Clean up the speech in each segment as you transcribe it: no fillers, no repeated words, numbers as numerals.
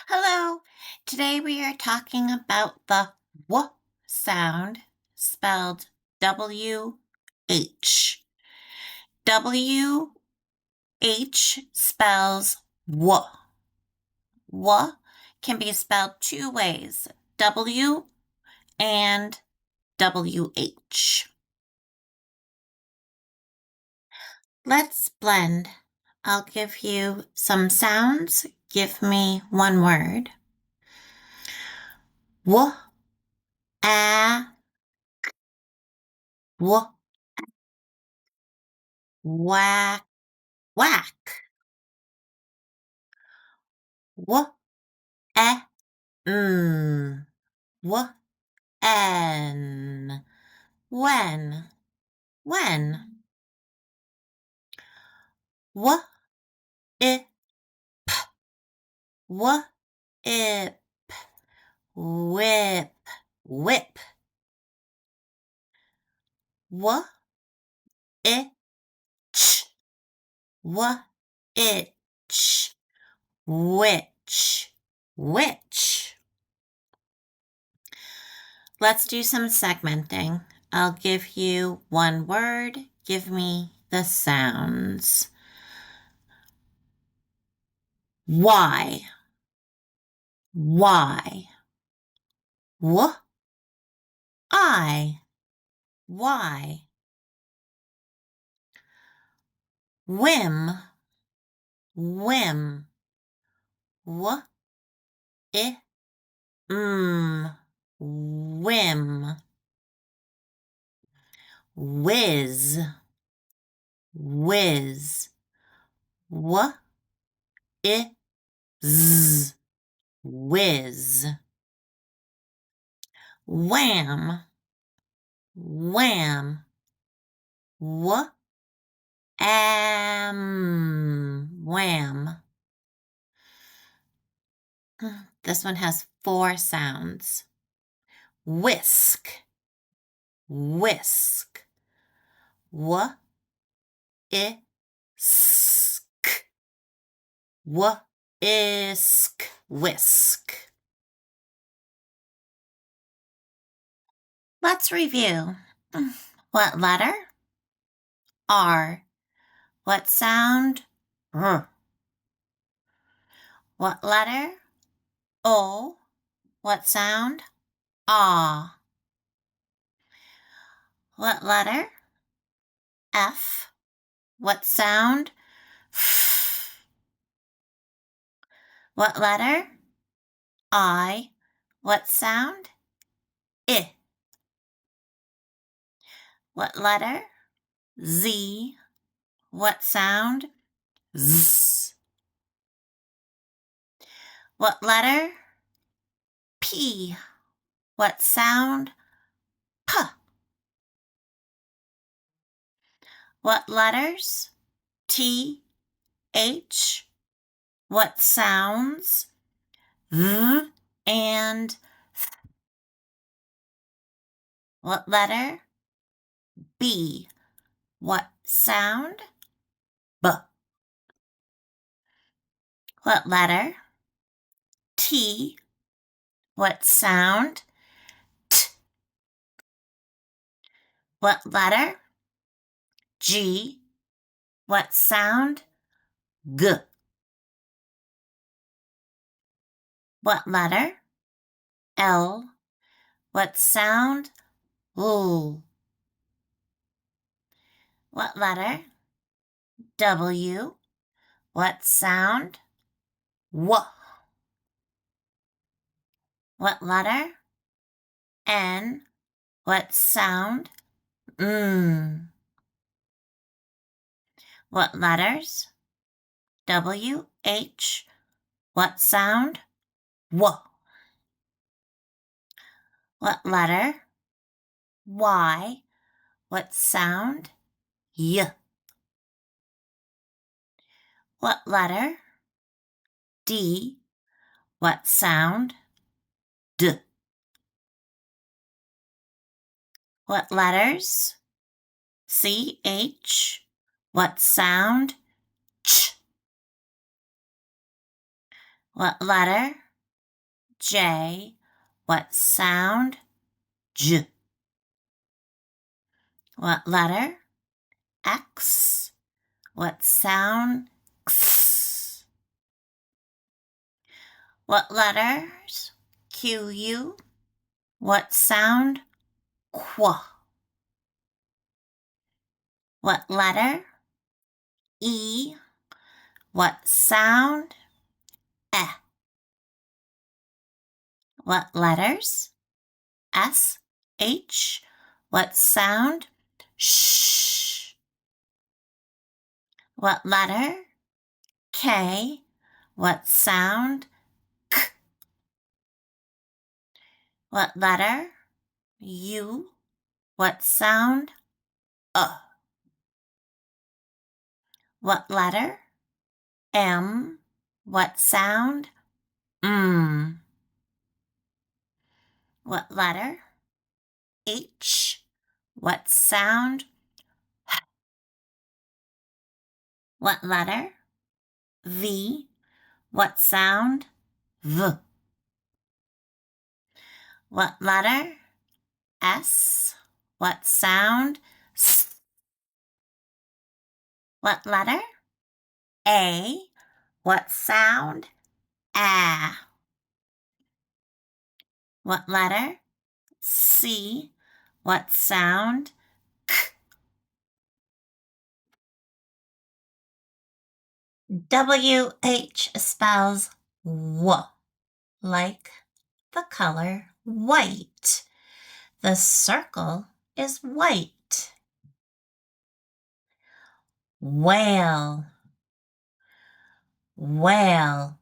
Hello. Today we are talking about the W sound spelled W-H. W-H spells W. W can be spelled two ways, W and W-H. Let's blend. I'll give you some sounds. Give me one word. W, a, w, whack, whack. W, e, mm. W, n. When, when. W, I, w, ip. Whip, whip. W, I, ch. W, itch. Witch, witch. Let's do some segmenting. I'll give you one word. Give me the sounds. Why, why. W, I, why. Whim, whim. W, I, whim. Whiz, whiz. W, I, whiz. Wham, wham. W, wham. This one has four sounds. Whisk, whisk. W, I, sk. Whisk, whisk. Let's review. What letter? R. What sound? R. What letter? O. What sound? Ah. What letter? F. What sound? F. What letter? I. What sound? I. What letter? Z. What sound? Z. What letter? P. What sound? P. What letters? T. H. What sounds? V and th. What letter? B. What sound? B. What letter? T. What sound? T. What letter? G. What sound? G. What letter? L. What sound? L. What letter? W. What sound? W. What letter? N. What sound? N. What letters? W. H. What sound? W. What letter? Y. What sound? Y. What letter? D. What sound? D. What letters? C. H. What sound? Ch. What letter? J. What sound? J. What letter? X. What sound? X. What letters? Q, U. What sound? Qu. What letter? E. What sound? E. What letters? S, H. What sound? Sh. What letter? K. What sound? K. What letter? U. What sound? What letter? M. What sound? Mm. What letter? H. What sound? What letter? V. What sound? V. What letter? S. What sound? S. What letter? A. What sound? A. What letter? C. What sound? K. WH spells W, like the color white. The circle is white. Whale. Whale.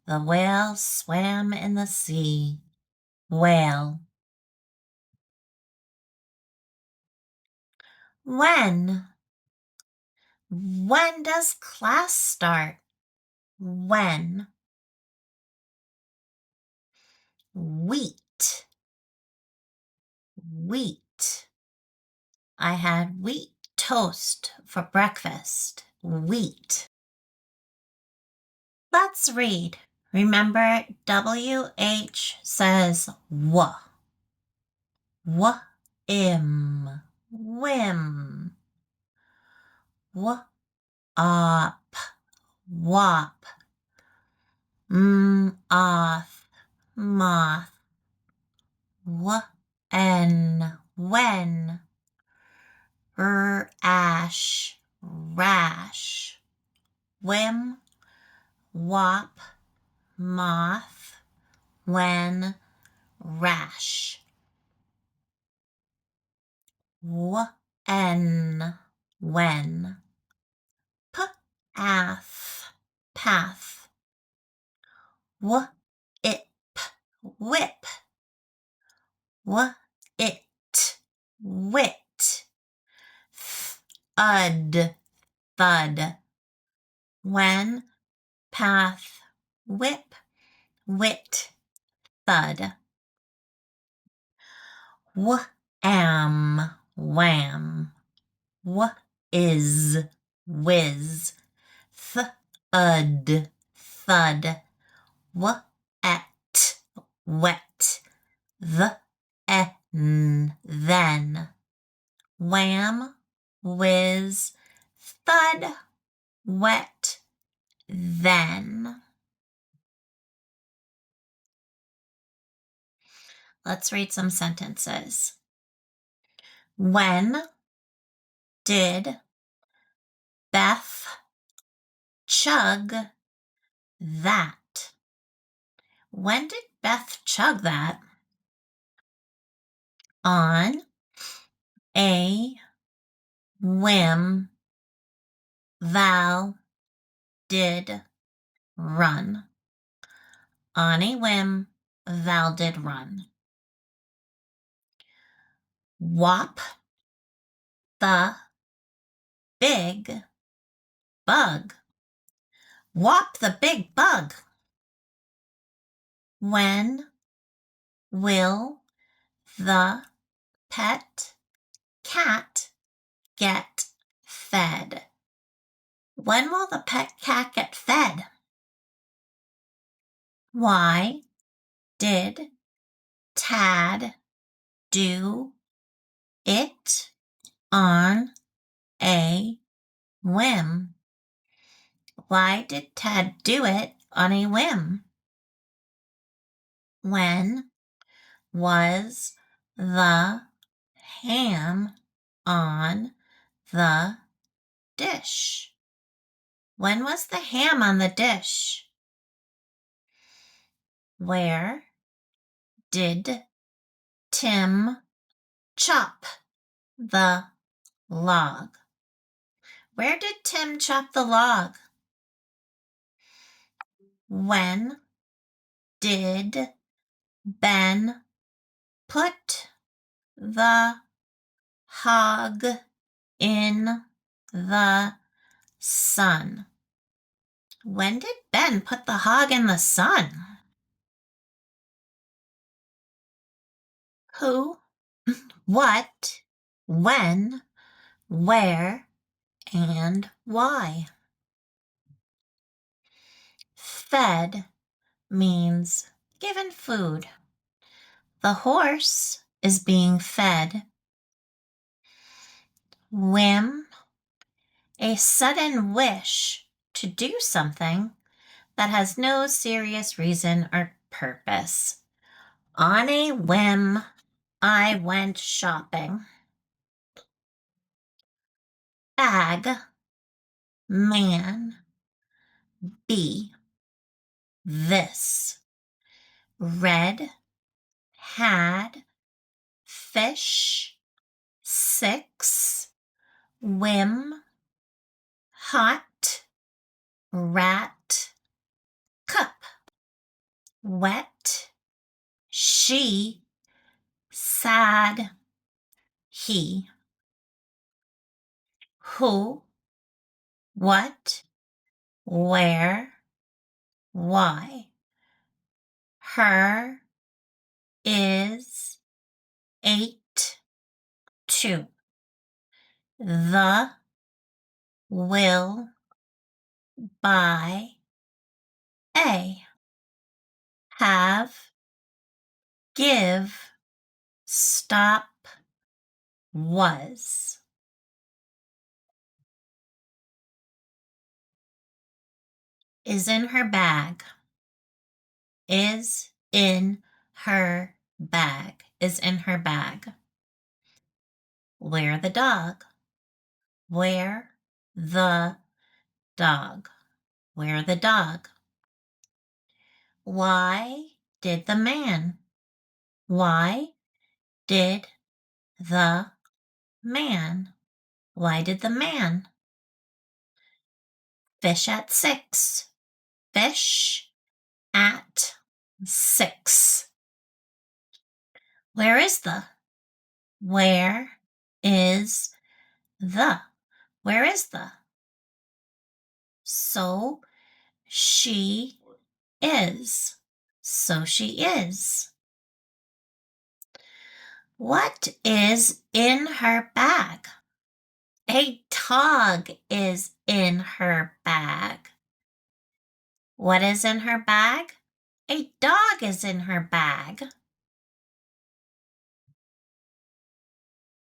The whale swam in the sea. Whale. When? When does class start? When? Wheat. Wheat. I had wheat toast for breakfast. Wheat. Let's read. Remember, WH says W. W-im. Whim. W-op. Wop. M-off. Moth. W-en. When. R-ash. Rash. Whim. Wop. Moth. When. Rash. When. When. Path. Path. Whip. Whip. It. Wit. Thud. Thud. When. Path. Whip. Wit. Thud. Wham. Wham. Is. Whiz. Thud. Thud. Wet. Wet. Then. Wham. Whiz. Thud. Wet. Then. Let's read some sentences. When did Beth chug that? When did Beth chug that? On a whim, Val did run. On a whim, Val did run. Whop the big bug. Whop the big bug. When will the pet cat get fed? When will the pet cat get fed? Why Did Tad do it on a whim? Why did Tad do it on a whim? When was the ham on the dish? When was the ham on the dish? Where did Tim chop the log? Where did Tim chop the log? When did Ben put the hog in the sun? When did Ben put the hog in the sun? Who, what, when, where, and why? Fed means given food. The horse is being fed. Whim, a sudden wish to do something that has no serious reason or purpose. On a whim, I went shopping. Bag, man, be, this. Red, had, fish, 6, whim, hot, rat, cup, wet, she, sad, he. Who, what, where, why? Her, is, 8, 2. The, will, buy, a. Have, give, stop, was. Is in her bag. Is in her bag. Is in her bag. Where the dog. Where the dog. Where the dog. Why did the man? Why did the man? Why did the man? Fish at 6. Fish at 6. Where is the? Where is the? Where is the? So she is. So she is. What is in her bag? A dog is in her bag. What is in her bag? A dog is in her bag.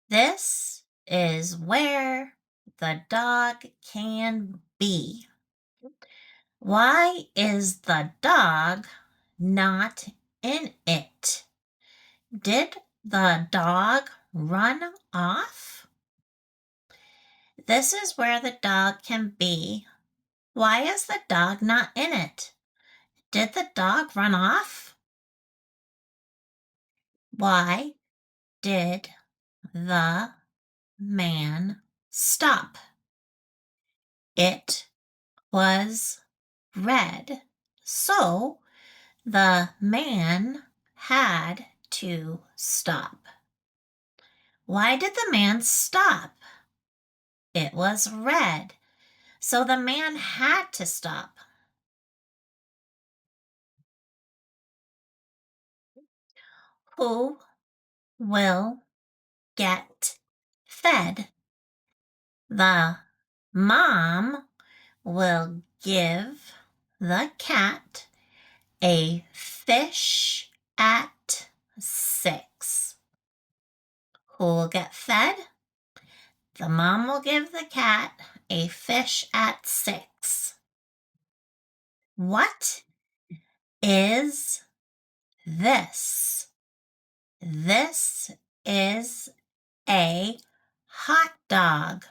This is where the dog can be. Why is the dog not in it? Did the dog run off? This is where the dog can be. Why is the dog not in it? Did the dog run off? Why did the man stop? It was red, so the man had to stop. Why did the man stop? It was red, so the man had to stop. Who will get fed? The mom will give the cat a fish Who will get fed? The mom will give the cat a fish at 6. What is this? This is a hot dog.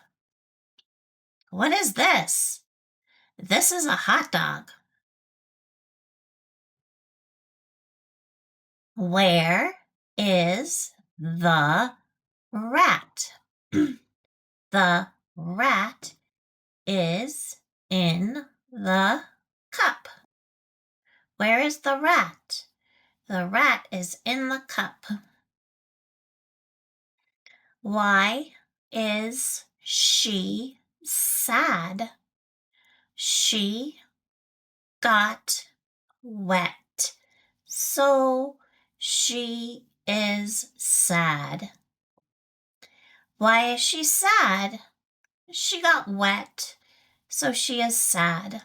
What is this? This is a hot dog. Where is the rat? The rat is in the cup. Where is the rat? The rat is in the cup. Why is she sad? She got wet, so she is sad. Why is she sad? She got wet, so she is sad.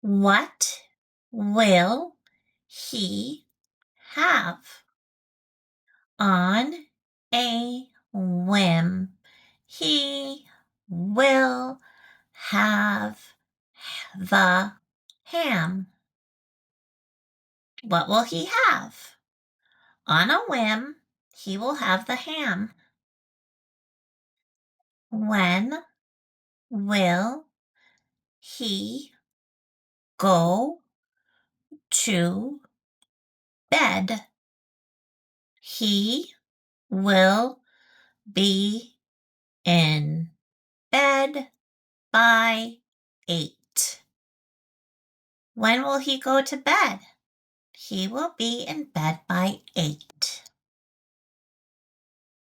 What will he have? On a whim, he will have the ham. What will he have? On a whim, he will have the ham. When will he go to bed? He will be in bed by 8. When will he go to bed? He will be in bed by 8.